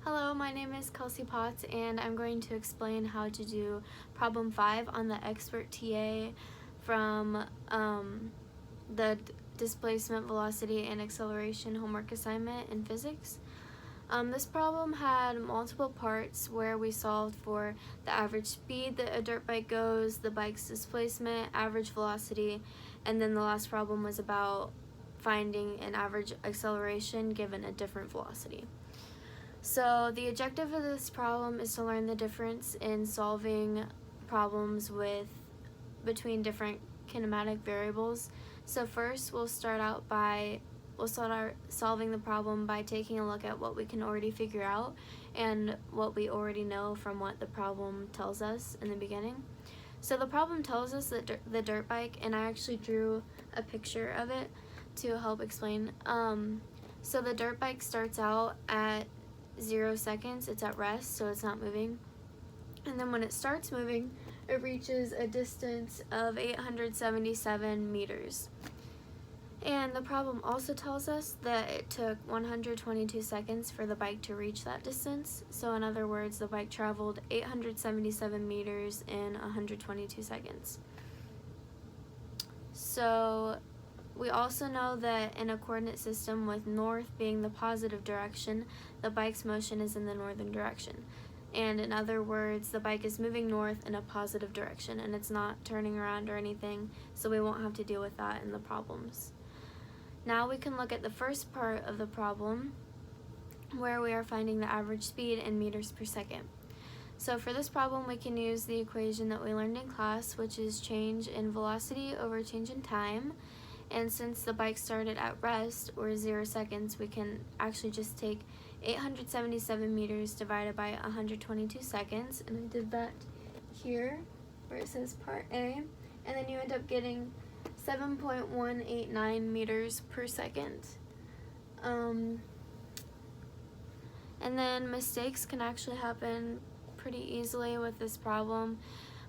Hello, my name is Kelsey Potts, and I'm going to explain how to do problem 5 on the expert TA from the displacement, velocity, and acceleration homework assignment in physics. This problem had multiple parts where we solved for the average speed that a dirt bike goes, the bike's displacement, average velocity, and then the last problem was about finding an average acceleration given a different velocity. So the objective of this problem is to learn the difference in solving problems between different kinematic variables. So first we'll start solving the problem by taking a look at what we can already figure out and what we already know from what the problem tells us in the beginning. So the problem tells us that the dirt bike, and I actually drew a picture of it to help explain. So the dirt bike starts out at 0 seconds, it's at rest, so it's not moving. And then when it starts moving, it reaches a distance of 877 meters. And the problem also tells us that it took 122 seconds for the bike to reach that distance. So in other words, the bike traveled 877 meters in 122 seconds. So we also know that in a coordinate system with north being the positive direction, the bike's motion is in the northern direction. And in other words, the bike is moving north in a positive direction and it's not turning around or anything, so we won't have to deal with that in the problems. Now we can look at the first part of the problem where we are finding the average speed in meters per second. So for this problem, we can use the equation that we learned in class, which is change in velocity over change in time. And since the bike started at rest, or 0 seconds, we can actually just take 877 meters divided by 122 seconds. And I did that here, where it says part A. And then you end up getting 7.189 meters per second. And then mistakes can actually happen pretty easily with this problem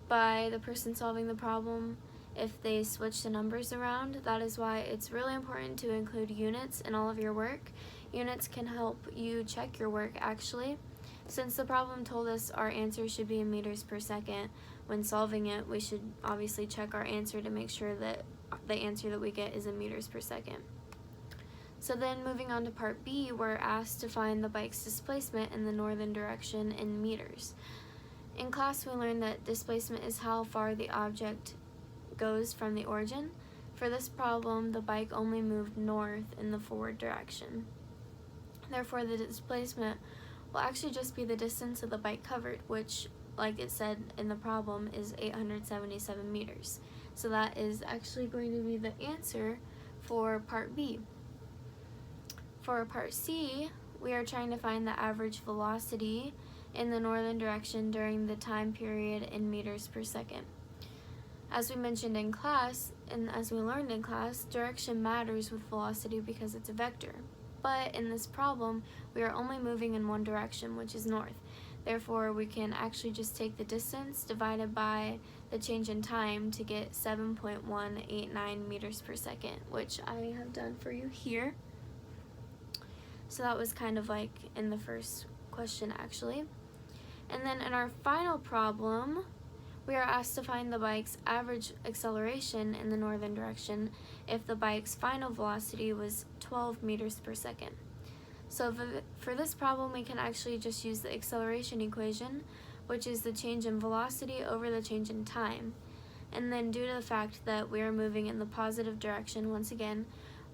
by the person solving the problem if they switch the numbers around. That is why it's really important to include units in all of your work. Units can help you check your work actually. Since the problem told us our answer should be in meters per second, when solving it, we should obviously check our answer to make sure that the answer that we get is in meters per second. So then moving on to part B, we're asked to find the bike's displacement in the northern direction in meters. In class, we learned that displacement is how far the object goes from the origin. For this problem, the bike only moved north in the forward direction. Therefore, the displacement will actually just be the distance that the bike covered, which, like it said in the problem, is 877 meters. So that is actually going to be the answer for part B. For part C, we are trying to find the average velocity in the northern direction during the time period in meters per second. As we mentioned in class, and as we learned in class, direction matters with velocity because it's a vector. But in this problem, we are only moving in one direction, which is north. Therefore, we can actually just take the distance divided by the change in time to get 7.189 meters per second, which I have done for you here. So that was kind of like in the first question actually. And then in our final problem, we are asked to find the bike's average acceleration in the northern direction if the bike's final velocity was 12 meters per second. So for this problem, we can actually just use the acceleration equation, which is the change in velocity over the change in time. And then due to the fact that we are moving in the positive direction, once again,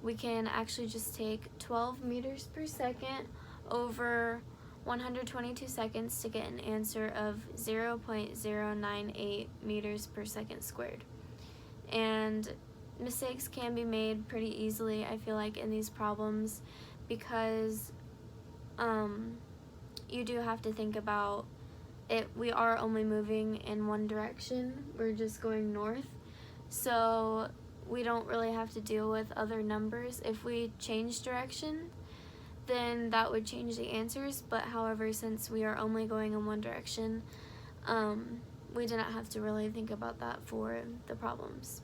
we can actually just take 12 meters per second over 122 seconds to get an answer of 0.098 meters per second squared. And mistakes can be made pretty easily, I feel like, in these problems because you do have to think about it. We are only moving in one direction. We're just going north. So we don't really have to deal with other numbers. If we change direction, then that would change the answers, but however, since we are only going in one direction, we did not have to really think about that for the problems.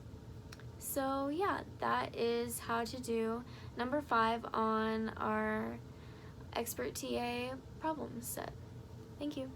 So yeah, that is how to do number 5 on our expert TA problem set. Thank you.